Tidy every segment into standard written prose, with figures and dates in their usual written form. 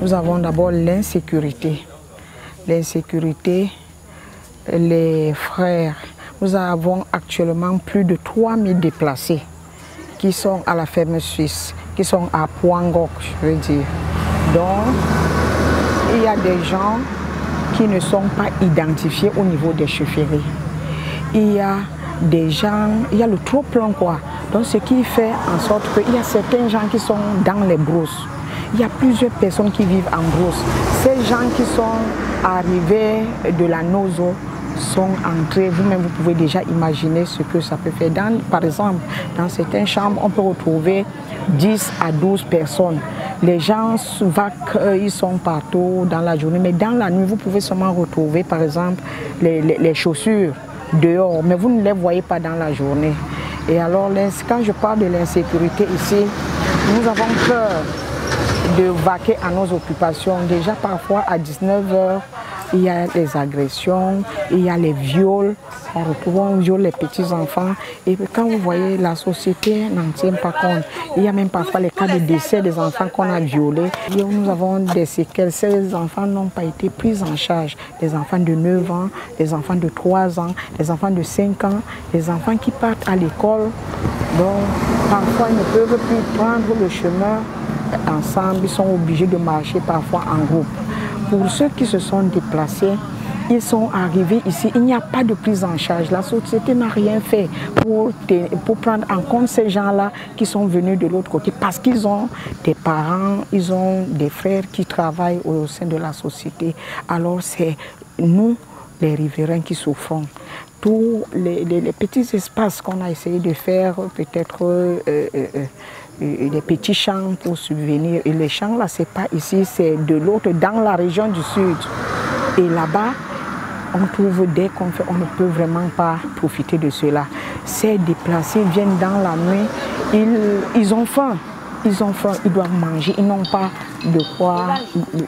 Nous avons d'abord l'insécurité. L'insécurité, les frères. Nous avons actuellement plus de 3000 déplacés qui sont à la ferme suisse, qui sont à Pouangok, je veux dire. Donc, il y a des gens qui ne sont pas identifiés au niveau des chefferies. Il y a des gens, il y a le trop-plein quoi. Donc, ce qui fait en sorte qu'il y a certains gens qui sont dans les brousses. Il y a plusieurs personnes qui vivent en brousse. Ces gens qui sont arrivés de la Nozo sont entrés, vous-même vous pouvez déjà imaginer ce que ça peut faire. Par exemple, dans certaines chambres, on peut retrouver 10 à 12 personnes. Les gens ils sont partout dans la journée, mais dans la nuit, vous pouvez seulement retrouver, par exemple, les chaussures dehors, mais vous ne les voyez pas dans la journée. Et alors, quand je parle de l'insécurité ici, nous avons peur de vaquer à nos occupations. Déjà parfois à 19 h, il y a les agressions, il y a les viols, on viole les petits-enfants. Et quand vous voyez, la société n'en tient pas compte. Il y a même parfois les cas de décès des enfants qu'on a violés. Et nous avons des séquelles. Ces enfants n'ont pas été pris en charge. Les enfants de 9 ans, les enfants de 3 ans, les enfants de 5 ans, les enfants qui partent à l'école. Donc parfois ils ne peuvent plus prendre le chemin ensemble, ils sont obligés de marcher parfois en groupe. Pour ceux qui se sont déplacés, ils sont arrivés ici, il n'y a pas de prise en charge. La société n'a rien fait pour prendre en compte ces gens-là qui sont venus de l'autre côté parce qu'ils ont des parents, ils ont des frères qui travaillent au sein de la société. Alors c'est nous, les riverains, qui souffrons. Tous les petits espaces qu'on a essayé de faire, peut-être des petits champs pour subvenir. Et les champs là, c'est pas ici, c'est de l'autre, dans la région du sud. Et là-bas, on trouve dès qu'on fait, on ne peut vraiment pas profiter de cela. Ces déplacés viennent dans la nuit, ils ont faim. Ils ont faim, ils doivent manger, ils n'ont pas de quoi,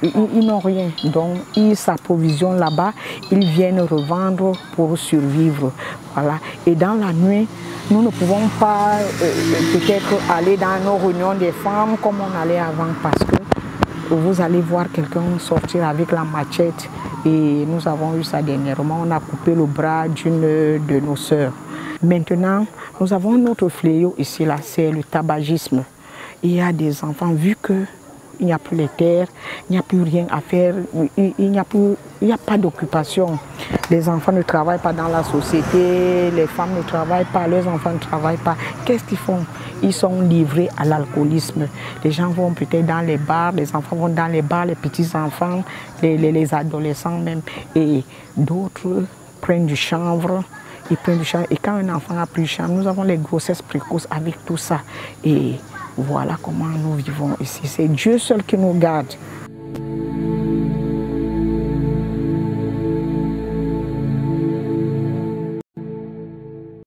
ils n'ont rien. Donc, ils s'approvisionnent là-bas, ils viennent revendre pour survivre. Voilà. Et dans la nuit, nous ne pouvons pas peut-être aller dans nos réunions des femmes comme on allait avant parce que vous allez voir quelqu'un sortir avec la machette. Et nous avons eu ça dernièrement, on a coupé le bras d'une de nos sœurs. Maintenant, nous avons un autre fléau ici, là, c'est le tabagisme. Il y a des enfants, vu qu'il n'y a plus les terres, il n'y a plus rien à faire, il n'y a pas d'occupation. Les enfants ne travaillent pas dans la société, les femmes ne travaillent pas, leurs enfants ne travaillent pas. Qu'est-ce qu'ils font? Ils sont livrés à l'alcoolisme. Les gens vont peut-être dans les bars, les enfants vont dans les bars, les petits-enfants, les adolescents même. Et d'autres prennent du chanvre. Ils prennent du chanvre. Et quand un enfant a pris du chanvre, nous avons les grossesses précoces avec tout ça. Et voilà comment nous vivons ici. C'est Dieu seul qui nous garde.